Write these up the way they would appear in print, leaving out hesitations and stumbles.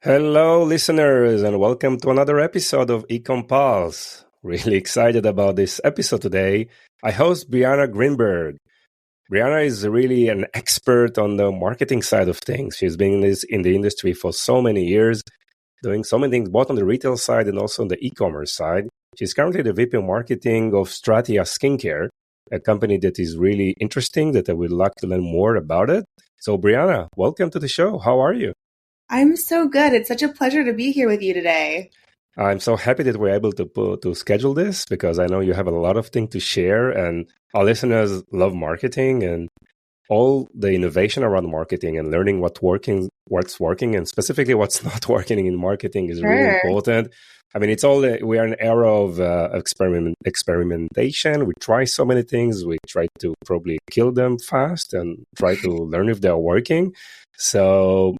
Hello, listeners, and welcome to another episode of eCommerce. Really excited about this episode today. I host Breanna Greenberg. Breanna is really an expert on the marketing side of things. She's been in the industry for so many years, doing so many things, both on the retail side and also on the e-commerce side. She's currently the VP of Marketing of Stratia Skincare, a company that is really interesting, that I would like to learn more about it. So, Breanna, welcome to the show. How are you? I'm so good. It's such a pleasure to be here with you today. I'm so happy that we're able to schedule this because I know you have a lot of things to share, and our listeners love marketing and all the innovation around marketing and learning what's working, and specifically what's not working in marketing is really important. I mean, we are in an era of experimentation. We try so many things. We try to probably kill them fast and try to learn if they're working. So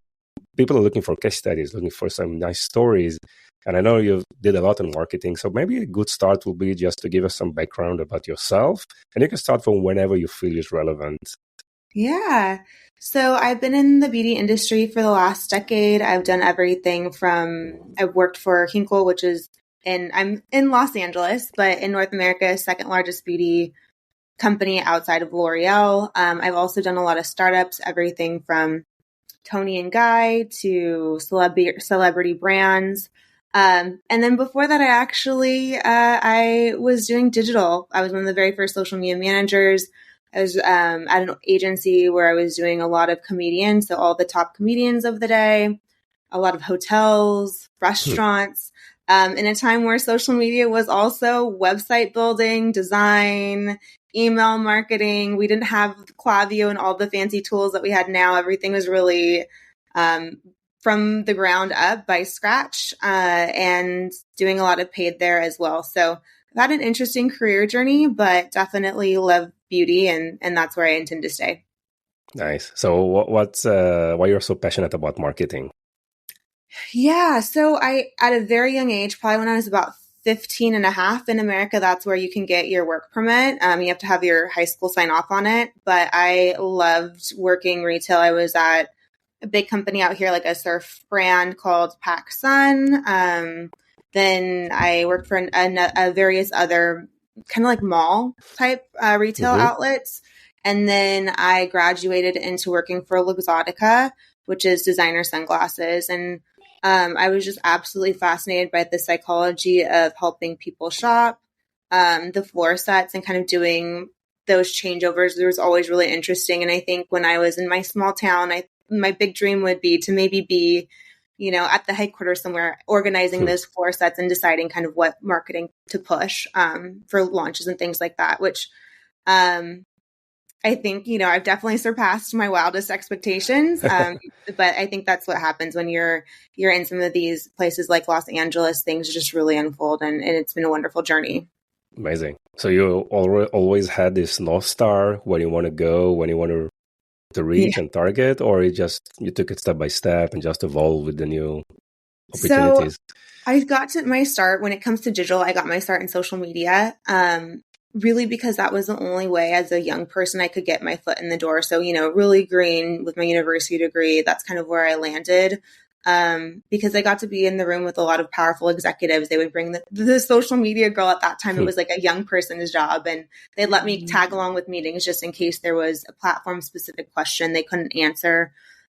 people are looking for case studies, looking for some nice stories. And I know you did a lot in marketing. So maybe a good start will be just to give us some background about yourself. And you can start from whenever you feel is relevant. Yeah. So I've been in the beauty industry for the last decade. I've done everything from, I've worked for Hinkle, I'm in Los Angeles, but in North America, second largest beauty company outside of L'Oreal. I've also done a lot of startups, everything from Tony and Guy to celebrity brands. And then before that, I was doing digital. I was one of the very first social media managers. I was at an agency where I was doing a lot of comedians, so all the top comedians of the day, a lot of hotels, restaurants, in a time where social media was also website building, design, email marketing. We didn't have Klaviyo and all the fancy tools that we had now. Everything was really from the ground up by scratch, and doing a lot of paid there as well. So I've had an interesting career journey, but definitely love beauty, and that's where I intend to stay. Nice. So why you're so passionate about marketing? Yeah. So at a very young age, probably when I was about 15 and a half in America, that's where you can get your work permit. You have to have your high school sign off on it. But I loved working retail. I was at a big company out here, like a surf brand called PacSun. Then I worked for a various other kind of like mall type retail outlets. And then I graduated into working for Luxottica, which is designer sunglasses. And I was just absolutely fascinated by the psychology of helping people shop, the floor sets, and kind of doing those changeovers. It was always really interesting. And I think when I was in my small town, my big dream would be to maybe be, at the headquarters somewhere, organizing those floor sets and deciding kind of what marketing to push for launches and things like that, which I think, I've definitely surpassed my wildest expectations. But I think that's what happens when you're in some of these places like Los Angeles. Things just really unfold, and it's been a wonderful journey. Amazing. So you always had this North Star, where you want to go, when you want to reach and target, or you took it step by step and just evolve with the new opportunities? So I got to my start when it comes to digital. I got my start in social media. Really because that was the only way as a young person I could get my foot in the door. So, really green with my university degree, that's kind of where I landed. Because I got to be in the room with a lot of powerful executives. They would bring the social media girl at that time. It was like a young person's job, and they'd let me tag along with meetings just in case there was a platform specific question they couldn't answer.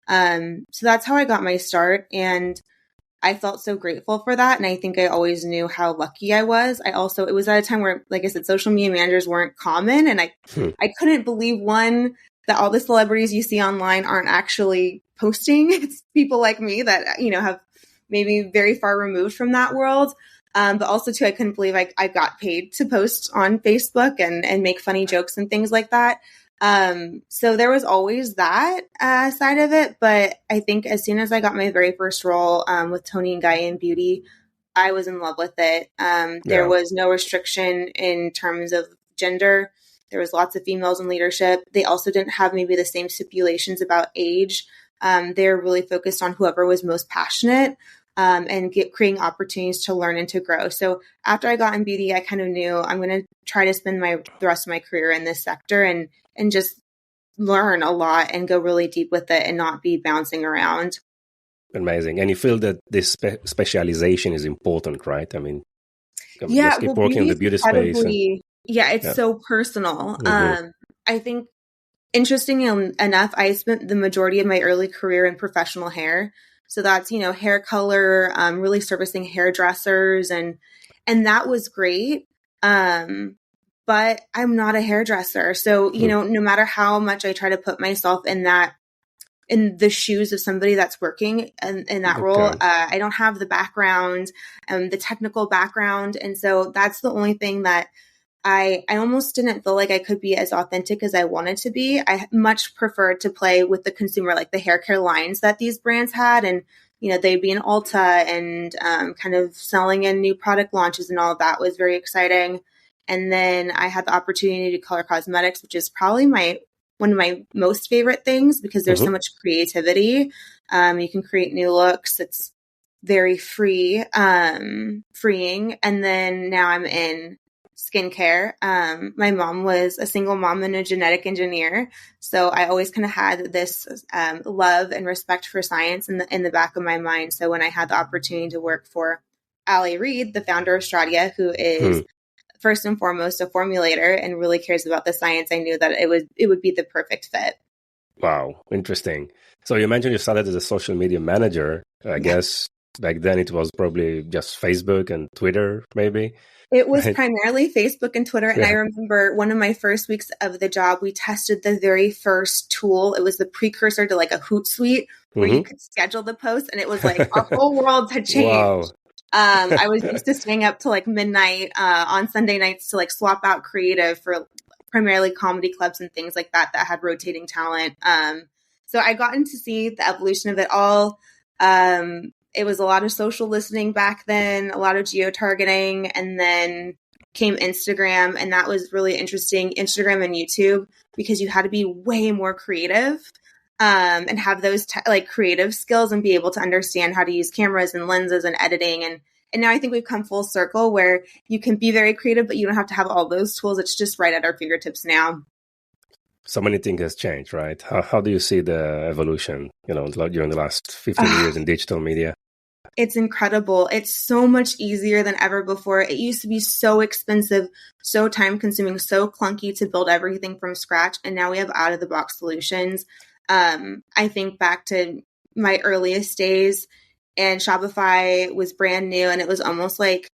So that's how I got my start. And I felt so grateful for that. And I think I always knew how lucky I was. It was at a time where, like I said, social media managers weren't common. And I couldn't believe, one, that all the celebrities you see online aren't actually posting. It's people like me that, have maybe very far removed from that world. But also too, I couldn't believe I got paid to post on Facebook and make funny jokes and things like that. So there was always that side of it. But I think as soon as I got my very first role with Tony and Guy in beauty, I was in love with it. There was no restriction in terms of gender. There was lots of females in leadership. They also didn't have maybe the same stipulations about age. They're really focused on whoever was most passionate. And creating opportunities to learn and to grow. So after I got in beauty, I kind of knew I'm going to try to spend the rest of my career in this sector and just learn a lot and go really deep with it and not be bouncing around. Amazing. And you feel that this specialization is important, right? I mean, Yeah, just keep well, working in beauty the is beauty space. And incredibly, yeah, it's yeah. so personal. Hmm. I think interesting enough, I spent the majority of my early career in professional hair. So that's, hair color, really servicing hairdressers and that was great. But I'm not a hairdresser. So, no matter how much I try to put myself in the shoes of somebody that's working in that role, Okay. I don't have the background, the technical background. And so that's the only thing that I almost didn't feel like I could be as authentic as I wanted to be. I much preferred to play with the consumer, like the hair care lines that these brands had. And, they'd be in Ulta and kind of selling in new product launches and all of that was very exciting. And then I had the opportunity to color cosmetics, which is probably one of my most favorite things because there's so much creativity. You can create new looks. It's very freeing. And then now I'm in skincare. My mom was a single mom and a genetic engineer. So I always kind of had this love and respect for science in the back of my mind. So when I had the opportunity to work for Ali Reed, the founder of Stratia, who is first and foremost a formulator and really cares about the science, I knew that it would be the perfect fit. Wow, interesting. So you mentioned you started as a social media manager. I guess back then it was probably just Facebook and Twitter, maybe. It was Right? primarily Facebook and Twitter. And I Yeah. remember one of my first weeks of the job, we tested the very first tool. It was the precursor to like a Hootsuite where you could schedule the post. And it was like our whole world had changed. Wow. I was used to staying up to like midnight on Sunday nights to like swap out creative for primarily comedy clubs and things like that had rotating talent. So I gotten to see the evolution of it all. It was a lot of social listening back then, a lot of geo-targeting, and then came Instagram, and that was really interesting, Instagram and YouTube, because you had to be way more creative and have those like creative skills and be able to understand how to use cameras and lenses and editing. And now I think we've come full circle where you can be very creative, but you don't have to have all those tools. It's just right at our fingertips now. So many things has changed, right? How do you see the evolution, during the last 15 years in digital media? It's incredible. It's so much easier than ever before. It used to be so expensive, so time consuming, so clunky to build everything from scratch. And now we have out of the box solutions. I think back to my earliest days and Shopify was brand new and it was almost like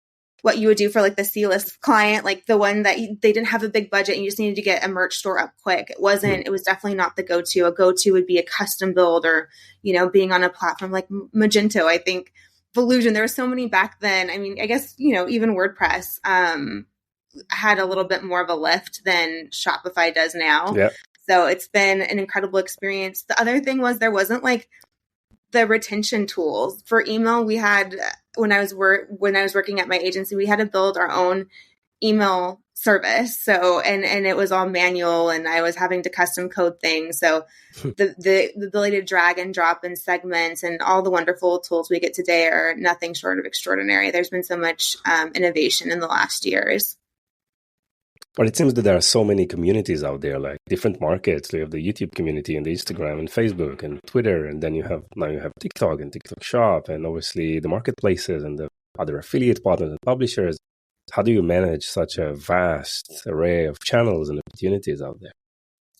what you would do for like the C-list client, like the one that they didn't have a big budget and you just needed to get a merch store up quick. It was definitely not the go-to. A go-to would be a custom build or, being on a platform like Magento. I think Volusion, there were so many back then. I mean, I guess, even WordPress had a little bit more of a lift than Shopify does now. Yeah. So it's been an incredible experience. The other thing was there wasn't like the retention tools for email. We had when I was working at my agency, we had to build our own email service. So and it was all manual, and I was having to custom code things. So the ability to drag and drop and segment and all the wonderful tools we get today are nothing short of extraordinary. There's been so much innovation in the last years. But it seems that there are so many communities out there, like different markets. You have the YouTube community and the Instagram and Facebook and Twitter, and then you have TikTok and TikTok Shop, and obviously the marketplaces and the other affiliate partners and publishers. How do you manage such a vast array of channels and opportunities out there?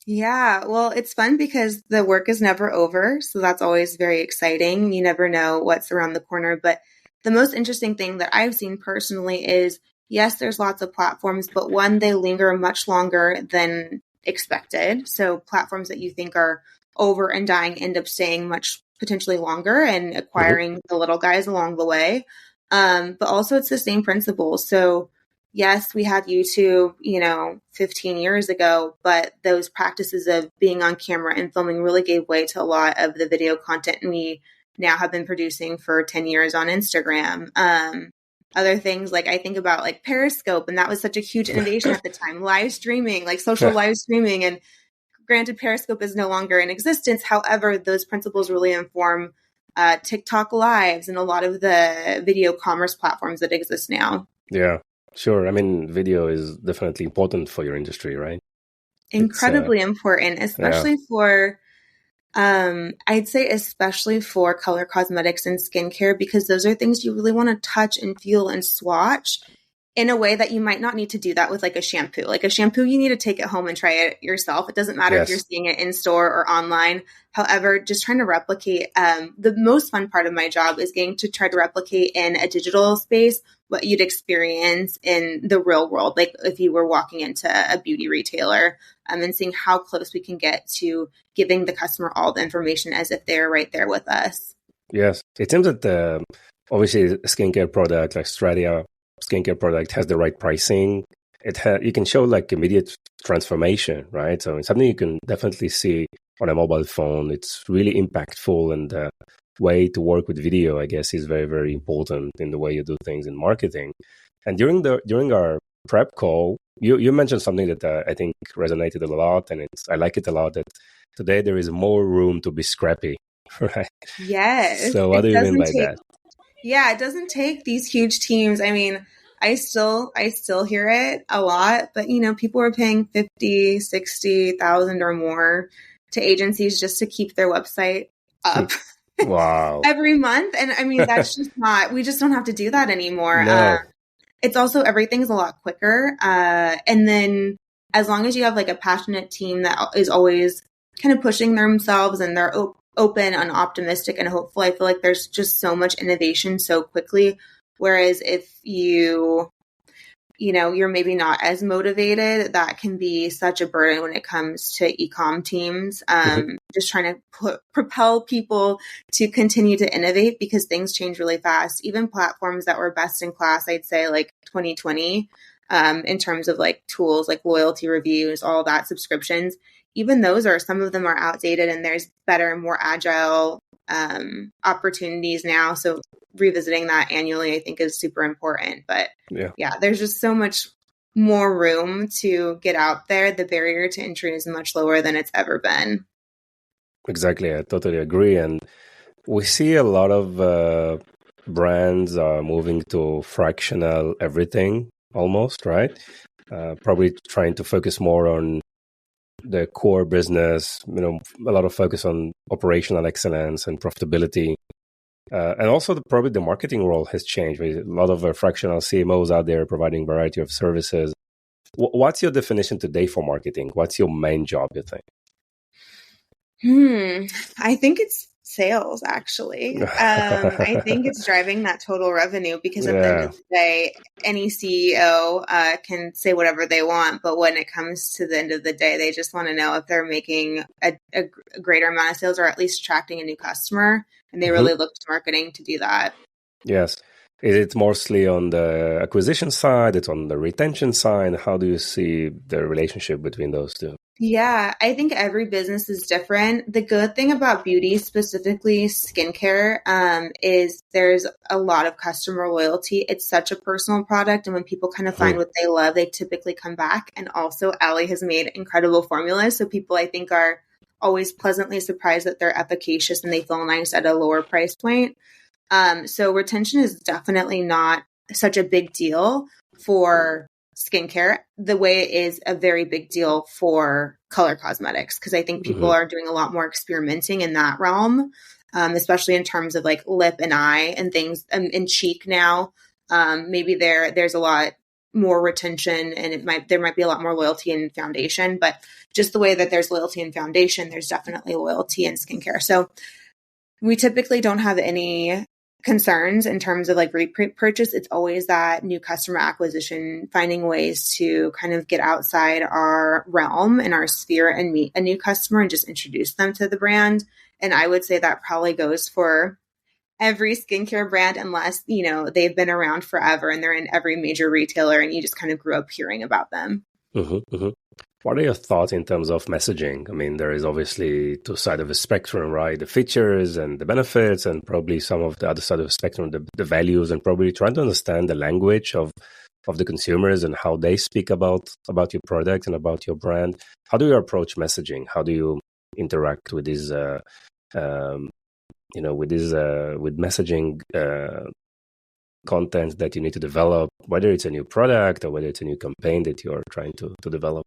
Yeah, well, it's fun because the work is never over. So that's always very exciting. You never know what's around the corner. But the most interesting thing that I've seen personally is, yes, there's lots of platforms, but one, they linger much longer than expected. So platforms that you think are over and dying end up staying much potentially longer and acquiring the little guys along the way. But also it's the same principle. So yes, we had YouTube, 15 years ago, but those practices of being on camera and filming really gave way to a lot of the video content we now have been producing for 10 years on Instagram. Other things like I think about like Periscope, and that was such a huge innovation at the time, live streaming, like social live streaming. And granted, Periscope is no longer in existence. However, those principles really inform TikTok lives and a lot of the video commerce platforms that exist now. Yeah, sure. I mean, video is definitely important for your industry, right? Incredibly important, especially for I'd say especially for color cosmetics and skincare, because those are things you really want to touch and feel and swatch in a way that you might not need to do that with like a shampoo. Like a shampoo, you need to take it home and try it yourself. It doesn't matter if you're Yes. seeing it in store or online. However, just trying to replicate, the most fun part of my job is getting to try to replicate in a digital space what you'd experience in the real world. Like if you were walking into a beauty retailer, and seeing how close we can get to giving the customer all the information as if they're right there with us. Yes. It seems that obviously a skincare product like Stradia skincare product has the right pricing. You can show like immediate transformation, right? So it's something you can definitely see on a mobile phone. It's really impactful, and the way to work with video, I guess, is very, very important in the way you do things in marketing. And during our prep call, you mentioned something that I think resonated a lot, and I like it a lot, that today there is more room to be scrappy, right? Yes, So what it do you mean doesn't by take. that? Yeah, it doesn't take these huge teams. I mean, I still hear it a lot, but people are paying 50, 60,000 or more to agencies just to keep their website up Wow. every month. And I mean, that's just not, we just don't have to do that anymore. No. It's also, everything's a lot quicker. And then as long as you have like a passionate team that is always kind of pushing themselves, and they're open and optimistic and hopeful, I feel like there's just so much innovation so quickly. Whereas if you're maybe not as motivated, that can be such a burden when it comes to e-com teams. Just trying to propel people to continue to innovate, because things change really fast. Even platforms that were best in class, I'd say like 2020, in terms of like tools like loyalty reviews, all that, subscriptions, even some of them are outdated, and there's better and more agile opportunities now. So revisiting that annually, I think, is super important. But yeah, there's just so much more room to get out there. The barrier to entry is much lower than it's ever been. Exactly. I totally agree. And we see a lot of brands are moving to fractional everything almost, right? Probably trying to focus more on the core business, a lot of focus on operational excellence and profitability. And also probably the marketing role has changed. With a lot of fractional CMOs out there providing a variety of services. What's your definition today for marketing? What's your main job, you think? I think it's sales, actually. I think it's driving that total revenue, because at the end of the day, any CEO can say whatever they want, but when it comes to the end of the day, they just want to know if they're making a greater amount of sales, or at least attracting a new customer, and they really look to marketing to do that. Yes. Is it mostly on the acquisition side? It's on the retention side? How do you see the relationship between those two? Yeah, I think every business is different. The good thing about beauty, specifically skincare, is there's a lot of customer loyalty. It's such a personal product. And when people kind of find what they love, they typically come back. And also, Allie has made incredible formulas. So people, I think, are always pleasantly surprised that they're efficacious and they feel nice at a lower price point. So retention is definitely not such a big deal for skincare, the way it is a very big deal for color cosmetics, because I think people are doing a lot more experimenting in that realm, especially in terms of like lip and eye and things, and cheek now. Maybe there's a lot more retention, and there might be a lot more loyalty in foundation, but just the way that there's loyalty in foundation, there's definitely loyalty in skincare. So we typically don't have any concerns in terms of like repurchase. It's always that new customer acquisition, finding ways to kind of get outside our realm and our sphere and meet a new customer and just introduce them to the brand. And I would say that probably goes for every skincare brand, unless, they've been around forever and they're in every major retailer and you just kind of grew up hearing about them. What are your thoughts in terms of messaging? I mean, there is obviously two sides of the spectrum, right? The features and the benefits, and probably some of the other side of the spectrum, the values, and probably trying to understand the language of the consumers and how they speak about your product and about your brand. How do you approach messaging? How do you interact with these, with messaging content that you need to develop, whether it's a new product or whether it's a new campaign that you're trying to develop?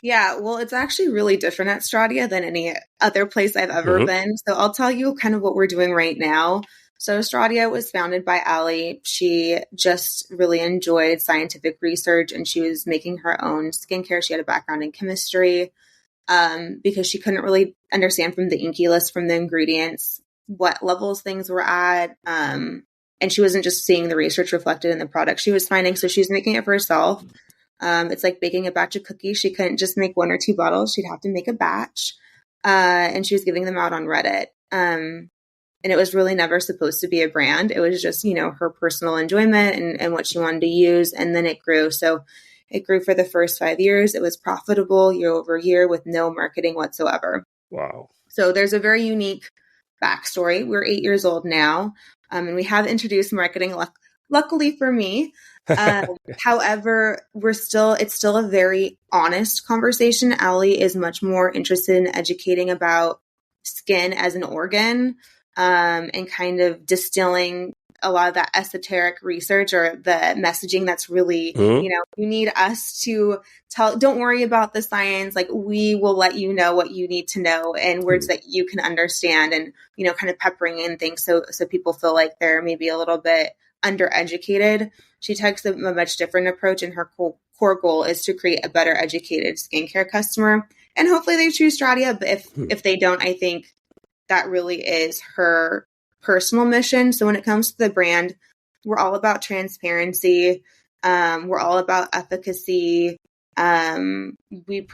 Yeah, well, it's actually really different at Stradia than any other place I've ever been. So I'll tell you kind of what we're doing right now. So Stradia was founded by Allie. She just really enjoyed scientific research and she was making her own skincare. She had a background in chemistry because she couldn't really understand from the Inky list, from the ingredients, what levels things were at. And she wasn't just seeing the research reflected in the product she was finding. So she was making it for herself. It's like baking a batch of cookies. She couldn't just make 1 or 2 bottles. She'd have to make a batch. And she was giving them out on Reddit. And it was really never supposed to be a brand. It was just, her personal enjoyment and what she wanted to use. And then it grew. So it grew for the first 5 years. It was profitable year over year with no marketing whatsoever. Wow. So there's a very unique backstory. We're 8 years old now. And we have introduced marketing, luckily for me. However, it's still a very honest conversation. Allie is much more interested in educating about skin as an organ, and kind of distilling a lot of that esoteric research or the messaging that's really, you need us to tell, don't worry about the science. Like, we will let you know what you need to know in words that you can understand, and, kind of peppering in things so people feel like they're maybe a little bit undereducated. She takes a much different approach, and her core goal is to create a better educated skincare customer. And hopefully they choose Stradia, but if they don't, I think that really is her personal mission. So when it comes to the brand, we're all about transparency. We're all about efficacy. We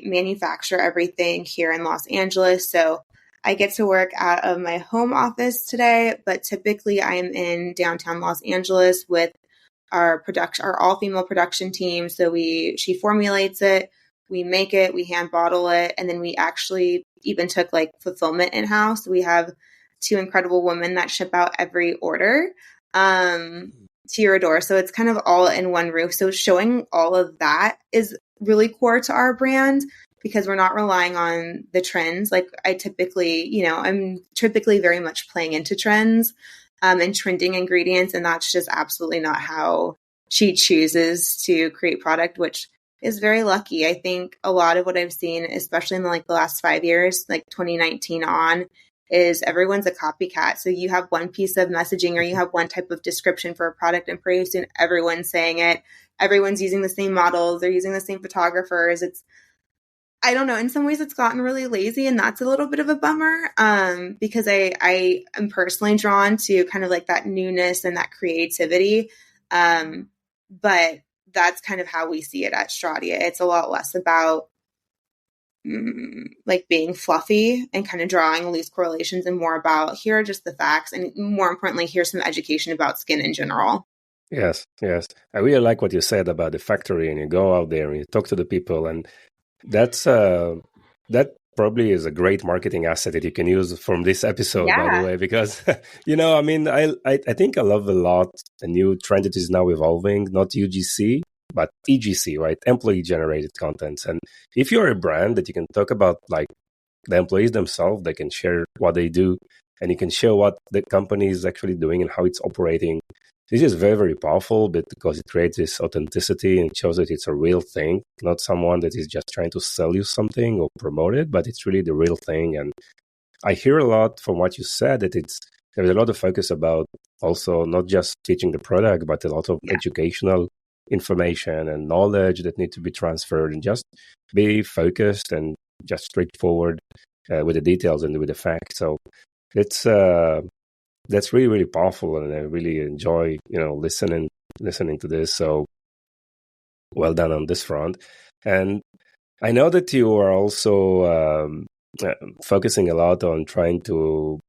manufacture everything here in Los Angeles. So I get to work out of my home office today, but typically I am in downtown Los Angeles with our all-female production team. So she formulates it, we make it, we hand bottle it, and then we actually even took like fulfillment in-house. We have 2 incredible women that ship out every order to your door. So it's kind of all in one roof. So showing all of that is really core to our brand, because we're not relying on the trends. Like I'm typically very much playing into trends and trending ingredients. And that's just absolutely not how she chooses to create product, which is very lucky. I think a lot of what I've seen, especially in the last 5 years, like 2019 on, is everyone's a copycat. So you have one piece of messaging or you have one type of description for a product, and pretty soon everyone's saying it. Everyone's using the same models. They're using the same photographers. I don't know. In some ways, it's gotten really lazy, and that's a little bit of a bummer because I am personally drawn to kind of like that newness and that creativity. But that's kind of how we see it at Stradia. It's a lot less about like being fluffy and kind of drawing loose correlations, and more about, here are just the facts, and more importantly, here's some education about skin in general. Yes. I really like what you said about the factory, and you go out there and you talk to the people, and that probably is a great marketing asset that you can use from this episode, by the way, because, I think I love a lot the new trend that is now evolving, not UGC, but EGC, right? Employee generated content. And if you're a brand that you can talk about, like the employees themselves, they can share what they do, and you can show what the company is actually doing and how it's operating. This is very, very powerful, because it creates this authenticity and shows that it's a real thing, not someone that is just trying to sell you something or promote it, but it's really the real thing. And I hear a lot from what you said that there's a lot of focus about also not just teaching the product, but a lot of educational information and knowledge that need to be transferred, and just be focused and just straightforward with the details and with the facts. So that's really, really powerful, and I really enjoy, listening to this. So well done on this front. And I know that you are also focusing a lot on trying to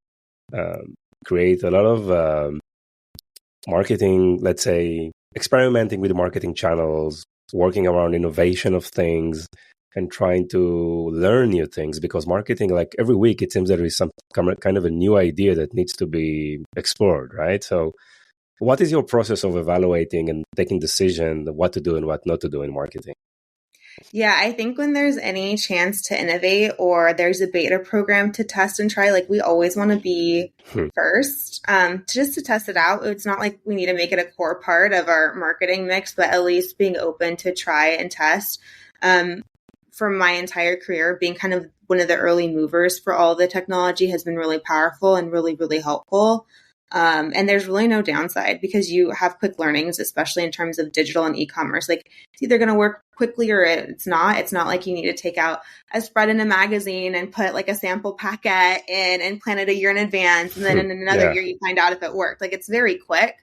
create a lot of marketing, let's say, experimenting with marketing channels, working around innovation of things, and trying to learn new things, because marketing, like every week, it seems there is some kind of a new idea that needs to be explored, right? So what is your process of evaluating and taking decision what to do and what not to do in marketing? Yeah, I think when there's any chance to innovate or there's a beta program to test and try, like we always want to be first, just to test it out. It's not like we need to make it a core part of our marketing mix, but at least being open to try and test. for my entire career, being kind of one of the early movers for all the technology has been really powerful and really, really helpful. And there's really no downside because you have quick learnings, especially in terms of digital and e-commerce. Like it's either going to work quickly or it's not. It's not like you need to take out a spread in a magazine and put like a sample packet in and plan it a year in advance. And then in another year, you find out if it worked. Like it's very quick.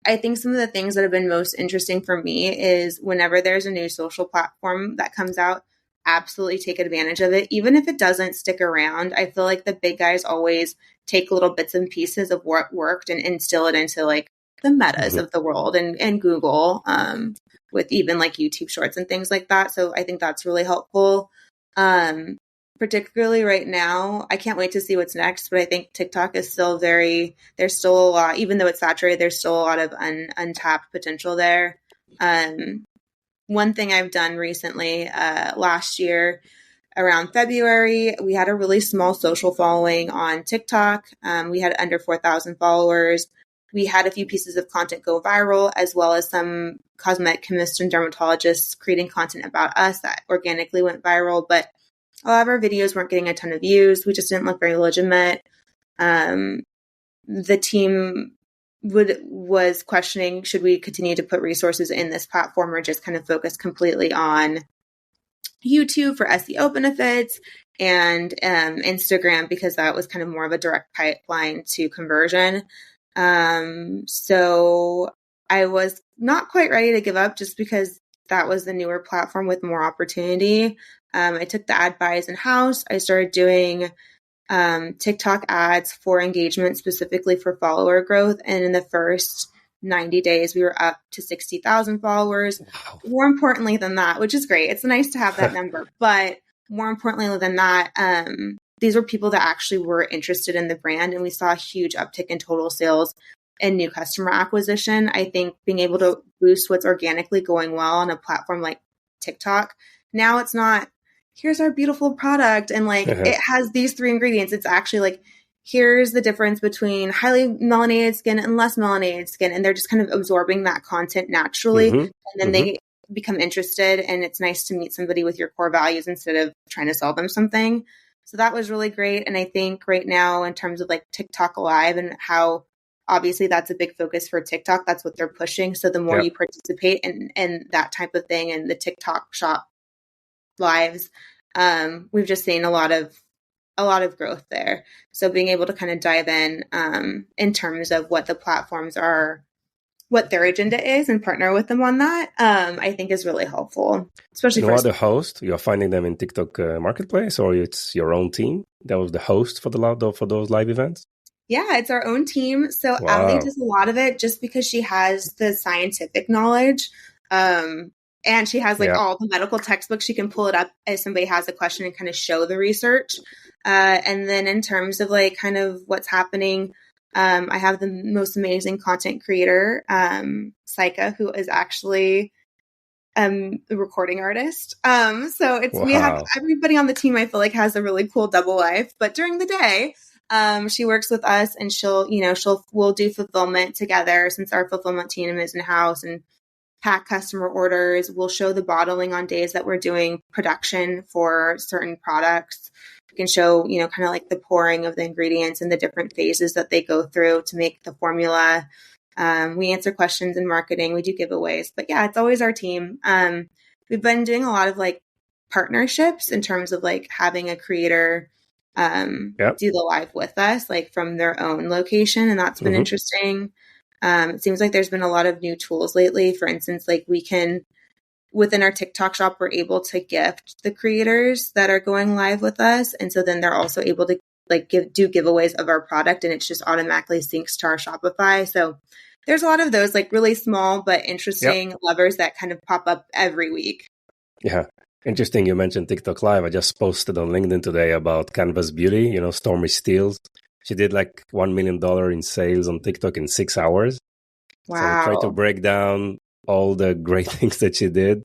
I think some of the things that have been most interesting for me is whenever there's a new social platform that comes out, absolutely take advantage of it. Even if it doesn't stick around, I feel like the big guys always take little bits and pieces of what worked and instill it into like the metas of the world and Google, with even like YouTube shorts and things like that. So I think that's really helpful. Particularly right now, I can't wait to see what's next, but I think TikTok is still there's still a lot, even though it's saturated, there's still a lot of untapped potential there. One thing I've done recently, last year around February, we had a really small social following on TikTok. We had under 4,000 followers. We had a few pieces of content go viral, as well as some cosmetic chemists and dermatologists creating content about us that organically went viral. But a lot of our videos weren't getting a ton of views. We just didn't look very legitimate. The team was questioning, should we continue to put resources in this platform or just kind of focus completely on YouTube for SEO benefits and Instagram because that was kind of more of a direct pipeline to conversion. So I was not quite ready to give up just because that was the newer platform with more opportunity. I took the ad buys in-house. I started doing TikTok ads for engagement, specifically for follower growth. And in the first 90 days, we were up to 60,000 followers. Wow. More importantly than that, which is great. It's nice to have that number. But more importantly than that, these were people that actually were interested in the brand. And we saw a huge uptick in total sales and new customer acquisition. I think being able to boost what's organically going well on a platform like TikTok, now it's not, here's our beautiful product and like it has these 3 ingredients. It's actually like, here's the difference between highly melanated skin and less melanated skin. And they're just kind of absorbing that content naturally. And then they become interested. And it's nice to meet somebody with your core values instead of trying to sell them something. So that was really great. And I think right now in terms of like TikTok Live and how obviously that's a big focus for TikTok, that's what they're pushing. So the more you participate in that type of thing and the TikTok shop lives, we've just seen a lot of growth there. So being able to kind of dive in terms of what the platforms are, what their agenda is, and partner with them on that, I think is really helpful. Especially for the host, you're finding them in TikTok Marketplace, or it's your own team that was the host for those live events. Yeah, it's our own team. So Allie does a lot of it just because she has the scientific knowledge. And she has like all the medical textbooks. She can pull it up if somebody has a question and kind of show the research. And then in terms of like kind of what's happening, I have the most amazing content creator, Saika, who is actually a recording artist. So we have everybody on the team, I feel like has a really cool double life. But during the day, she works with us and we'll do fulfillment together since our fulfillment team is in-house and pack customer orders. We'll show the bottling on days that we're doing production for certain products. We can show, kind of like the pouring of the ingredients and the different phases that they go through to make the formula. We answer questions in marketing. We do giveaways, but yeah, it's always our team. We've been doing a lot of like partnerships in terms of like having a creator do the live with us, like from their own location. And that's been interesting. It seems like there's been a lot of new tools lately. For instance, like we can, within our TikTok shop, we're able to gift the creators that are going live with us. And so then they're also able to like do giveaways of our product and it's just automatically syncs to our Shopify. So there's a lot of those like really small but interesting levers that kind of pop up every week. Yeah. Interesting. You mentioned TikTok Live. I just posted on LinkedIn today about Canvas Beauty, Stormy Steele. She did like $1 million in sales on TikTok in 6 hours. Wow. So I tried to break down all the great things that she did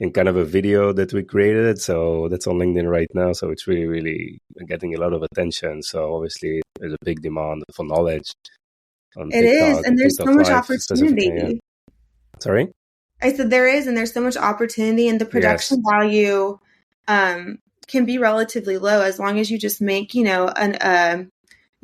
in kind of a video that we created. So that's on LinkedIn right now. So it's really, really getting a lot of attention. So obviously there's a big demand for knowledge on TikTok. It is. And there's so much opportunity. Sorry? I said there is, and there's so much opportunity, and the Yes. production value can be relatively low as long as you just make,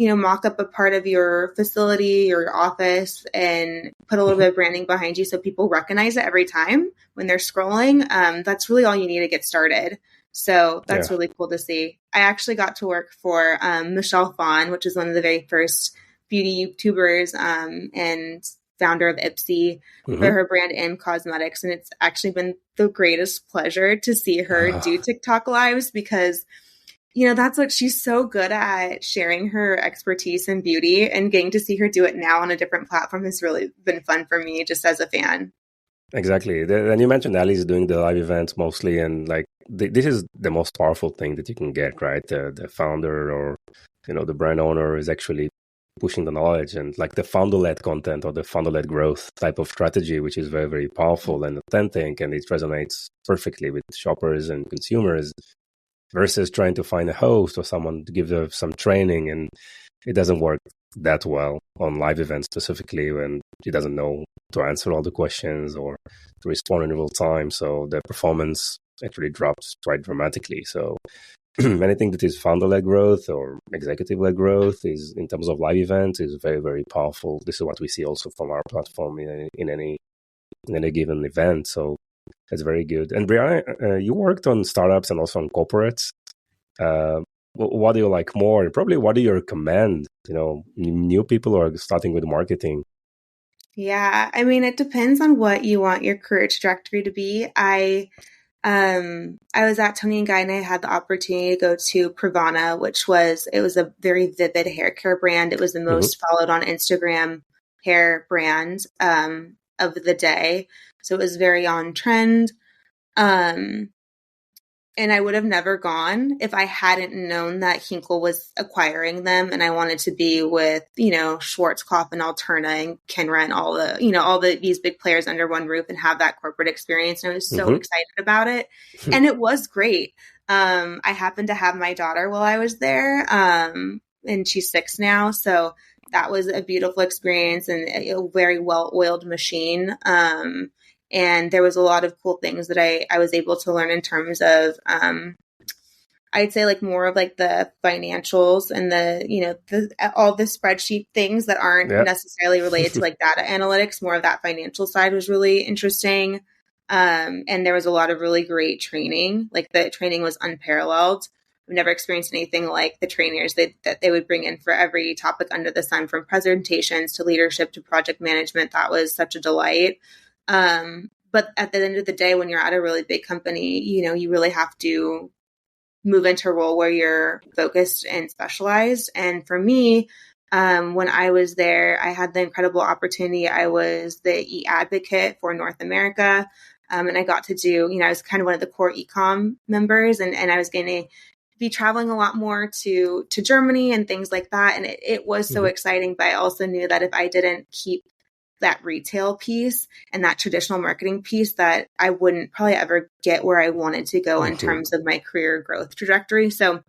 mock up a part of your facility or your office and put a little Mhm. bit of branding behind you so people recognize it every time when they're scrolling. That's really all you need to get started. So that's Yeah. really cool to see. I actually got to work for Michelle Phan, which is one of the very first beauty YouTubers and founder of Ipsy for Hmm. her brand in cosmetics. And it's actually been the greatest pleasure to see her do TikTok lives because that's what she's so good at, sharing her expertise in beauty, and getting to see her do it now on a different platform has really been fun for me just as a fan. Exactly. And you mentioned Ali's doing the live events mostly, and like this is the most powerful thing that you can get, right? The founder or the brand owner is actually pushing the knowledge and like the founder-led content or the founder-led growth type of strategy, which is very, very powerful and authentic, and it resonates perfectly with shoppers and consumers versus trying to find a host or someone to give them some training, and it doesn't work that well on live events specifically when he doesn't know to answer all the questions or to respond in real time. So the performance actually drops quite dramatically. So anything that is founder-led growth or executive-led growth is in terms of live events is very, very powerful. This is what we see also from our platform in any given event. So that's very good. And Breanna, you worked on startups and also on corporates. Uh, what do you like more? And probably what do you recommend? New people who are starting with marketing. Yeah, I mean, it depends on what you want your career trajectory to be. I was at Tony and Guy, and I had the opportunity to go to Breanna, it was a very vivid hair care brand. It was the Hmm. most followed on Instagram hair brand of the day. So it was very on trend. Um, and I would have never gone if I hadn't known that Hinkle was acquiring them, and I wanted to be with, Schwarzkopf and Alterna and Kenra and these big players under one roof and have that corporate experience. And I was so Hmm. excited about it. And it was great. I happened to have my daughter while I was there. And she's 6 now. So that was a beautiful experience and a very well-oiled machine. And there was a lot of cool things that I was able to learn in terms of I'd say like more of like the financials and all the spreadsheet things that aren't Yeah. necessarily related to like data analytics. More of that financial side was really interesting. And there was a lot of really great training. Like the training was unparalleled. I've never experienced anything like the trainers that they would bring in for every topic under the sun, from presentations to leadership to project management. That was such a delight. But at the end of the day, when you're at a really big company, you really have to move into a role where you're focused and specialized. And for me, when I was there, I had the incredible opportunity. I was the e-advocate for North America. And I got to do, I was kind of one of the core ecom members, and I was going to be traveling a lot more to Germany and things like that. And it was so Hmm. exciting, but I also knew that if I didn't keep that retail piece and that traditional marketing piece, that I wouldn't probably ever get where I wanted to go in Hmm. terms of my career growth trajectory. So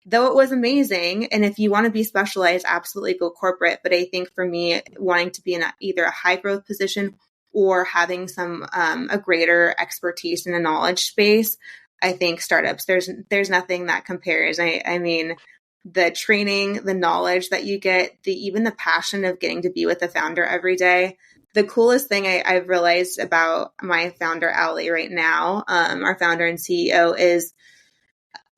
though it was amazing, and if you want to be specialized, absolutely go corporate. But I think for me, wanting to be in either a high growth position or having some a greater expertise in a knowledge space, I think startups, there's nothing that compares. I mean, the training, the knowledge that you get, even the passion of getting to be with the founder every day. The coolest thing I've realized about my founder, Ali, right now, our founder and CEO, is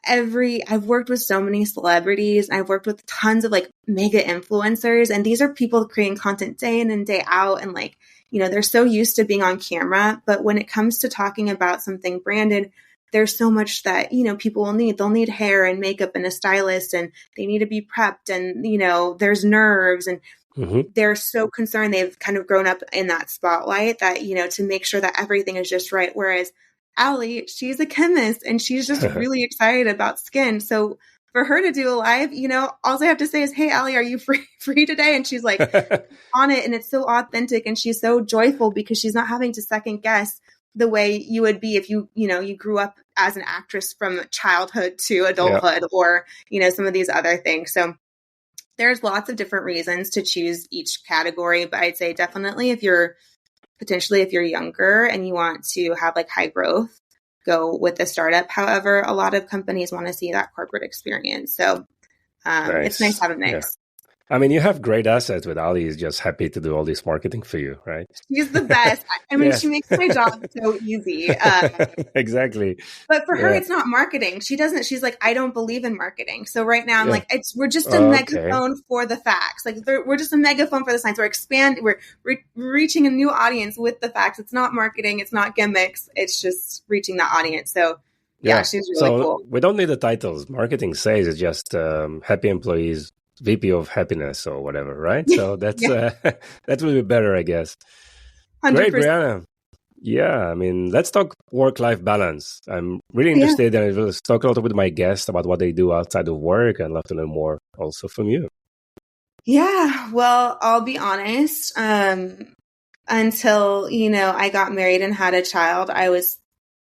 I've worked with so many celebrities, and I've worked with tons of like mega influencers, and these are people creating content day in and day out, and like, they're so used to being on camera. But when it comes to talking about something branded, there's so much that, people will need. They'll need hair and makeup and a stylist, and they need to be prepped, and, there's nerves, and Hmm. they're so concerned. They've kind of grown up in that spotlight that, to make sure that everything is just right. Whereas Allie, she's a chemist and she's just really excited about skin. So for her to do a live, all I have to say is, "Hey, Allie, are you free today?" And she's like on it, and it's so authentic, and she's so joyful because she's not having to second guess the way you would be if you grew up as an actress from childhood to Yeah. adulthood, or some of these other things. So there's lots of different reasons to choose each category, but I'd say definitely if you're potentially if you're younger and you want to have like high growth, go with a startup. However, a lot of companies want to see that corporate experience. So it's nice Nice. to have a Yeah. mix. I mean, you have great assets with Ali is just happy to do all this marketing for you, right? She's the best. I mean, Yeah. she makes my job so easy. Exactly. But for her, Yeah. it's not marketing. She's like, I don't believe in marketing. So right now I'm Yeah. like, we're just a Okay. megaphone for the facts. Like we're just a megaphone for the science. We're reaching a new audience with the facts. It's not marketing. It's not gimmicks. It's just reaching that audience. So yeah, Yeah. she's really So cool. we don't need the titles. Marketing says it's just happy employees, VP of happiness or whatever, right? So that's Yeah, that will be better, I guess. Great, 100%. Brianna. Yeah, I mean, let's talk work-life balance. I'm really Yeah. interested, and I will talk a lot with my guests about what they do outside of work, and love to learn more also from you. Yeah. Well, I'll be honest. Until, I got married and had a child, I was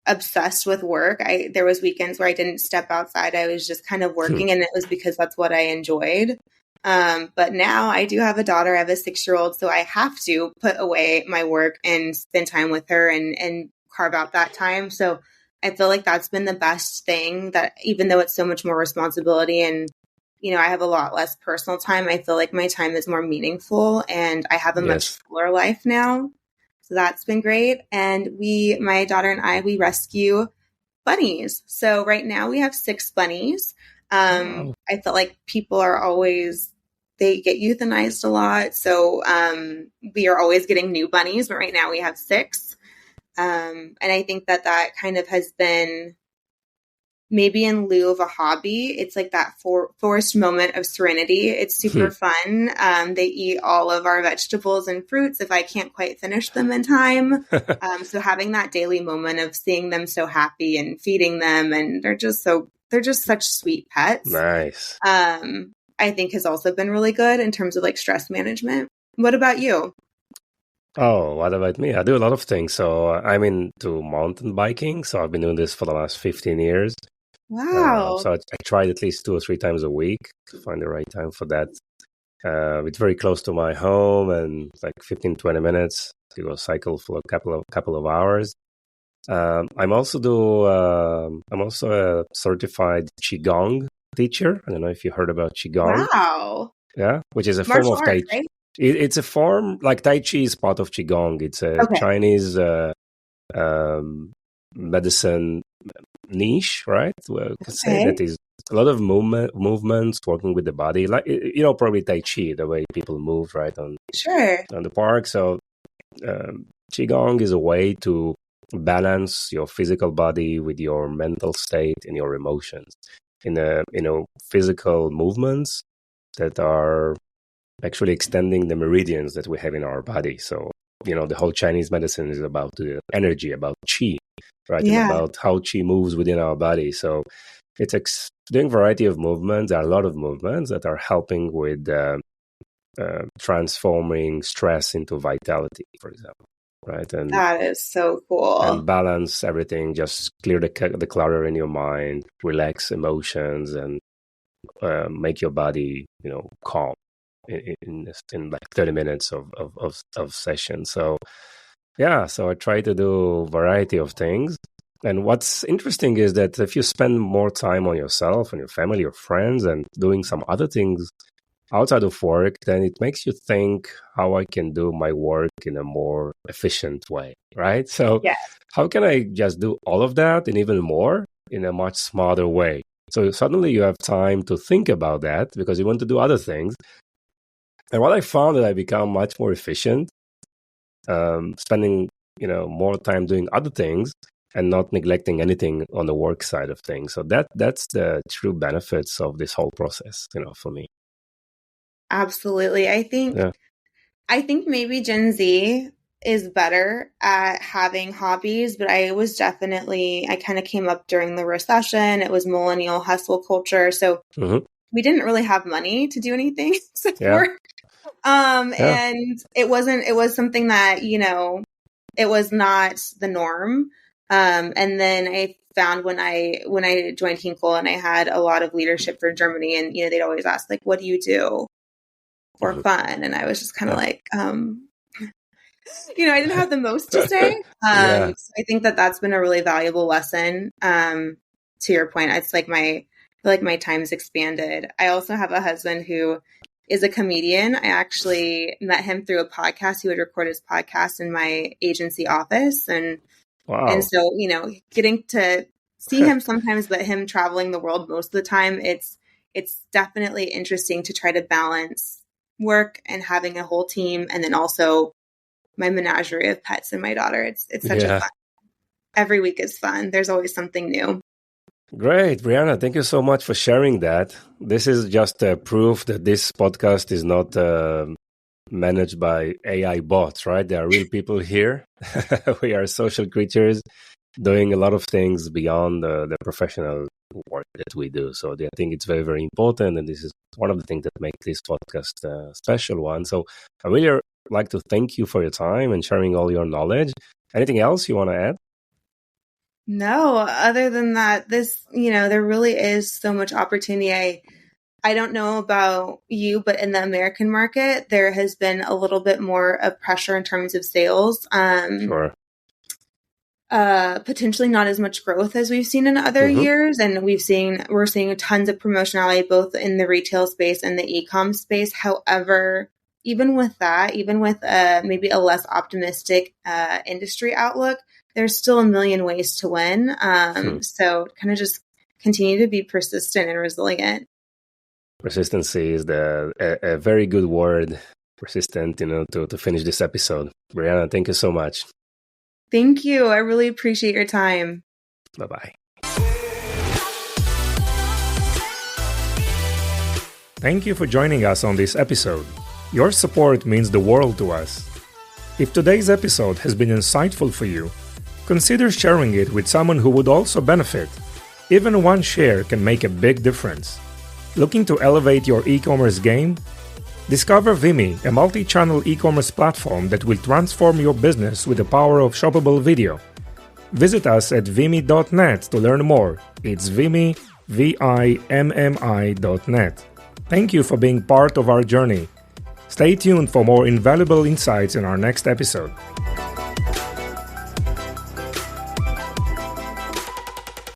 obsessed with work. There was weekends where I didn't step outside. I was just kind of working, and it was because that's what I enjoyed. But now I do have a daughter. I have a 6-year-old, so I have to put away my work and spend time with her and carve out that time. So I feel like that's been the best thing, that even though it's so much more responsibility and I have a lot less personal time, I feel like my time is more meaningful and I have a much Yes. fuller life now. So that's been great. And my daughter and I, we rescue bunnies. So right now we have 6 bunnies. Wow. I feel like people they get euthanized a lot. So we are always getting new bunnies, but right now we have 6. And I think that kind of has been maybe in lieu of a hobby. It's like that forced moment of serenity. It's super fun. They eat all of our vegetables and fruits if I can't quite finish them in time. So having that daily moment of seeing them so happy and feeding them, and they're just such sweet pets. Nice. I think has also been really good in terms of like stress management. What about you? Oh, what about me? I do a lot of things. So I'm into mountain biking. So I've been doing this for the last 15 years. Wow. So I tried at least 2 or 3 times a week to find the right time for that. It's very close to my home, and it's like 15, 20 minutes to go cycle for a couple of hours. I'm also a certified Qigong teacher. I don't know if you heard about Qigong. Wow. Yeah, which is a form Martial of Tai arts, Chi. right? It's a form like Tai Chi is part of Qigong. It's a Okay. Chinese medicine niche, right? Well, I could say that is a lot of movements working with the body, like probably Tai Chi, the way people move, right, on Sure. the park. So Qigong is a way to balance your physical body with your mental state and your emotions in physical movements that are actually extending the meridians that we have in our body. So the whole Chinese medicine is about the energy, about qi, right? And Yeah. about how qi moves within our body. So it's doing a variety of movements. There are a lot of movements that are helping with transforming stress into vitality, for example, right? And That is so cool. and balance everything. Just clear the clutter in your mind, relax emotions, and make your body, calm in like 30 minutes of session. So yeah, so I try to do a variety of things. And what's interesting is that if you spend more time on yourself and your family, your friends, and doing some other things outside of work, then it makes you think how I can do my work in a more efficient way, right? So Yeah. how can I just do all of that and even more in a much smarter way? So suddenly you have time to think about that because you want to do other things. And what I found that I become much more efficient, spending more time doing other things and not neglecting anything on the work side of things. So that's the true benefits of this whole process, for me. Absolutely. Yeah. I think maybe Gen Z is better at having hobbies, but I kind of came up during the recession. It was millennial hustle culture. So we didn't really have money to do anything except work. And it was something that, it was not the norm. And then I found when I joined Hinkle and I had a lot of leadership for Germany, and, they'd always ask, like, what do you do for fun? And I was just kind of like, I didn't have the most to say. Yeah. So I think that that's been a really valuable lesson. To your point, it's like I feel like my time's expanded. I also have a husband who is a comedian. I actually met him through a podcast. He would record his podcast in my agency office. And so, getting to see him sometimes, but him traveling the world most of the time, it's definitely interesting to try to balance work and having a whole team. And then also my menagerie of pets and my daughter. It's such a fun. Every week is fun. There's always something new. Great, Breanna. Thank you so much for sharing that. This is just proof that this podcast is not managed by AI bots, right? There are real people here. We are social creatures doing a lot of things beyond the professional work that we do. So I think it's very, very important. And this is one of the things that make this podcast a special one. So I really like to thank you for your time and sharing all your knowledge. Anything else you want to add? No, other than that, there really is so much opportunity. I don't know about you, but in the American market, there has been a little bit more of pressure in terms of sales. Sure. Potentially not as much growth as we've seen in other years. And we're seeing tons of promotionality, both in the retail space and the e-com space. However, even with that, even with maybe a less optimistic industry outlook, there's still a million ways to win. So kind of just continue to be persistent and resilient. Persistency is a very good word. Persistent, to finish this episode. Breanna, thank you so much. Thank you. I really appreciate your time. Bye-bye. Thank you for joining us on this episode. Your support means the world to us. If today's episode has been insightful for you, consider sharing it with someone who would also benefit. Even one share can make a big difference. Looking to elevate your e-commerce game? Discover Vimy, a multi-channel e-commerce platform that will transform your business with the power of shoppable video. Visit us at vimy.net to learn more. It's Vimy, VIMMI.net. Thank you for being part of our journey. Stay tuned for more invaluable insights in our next episode.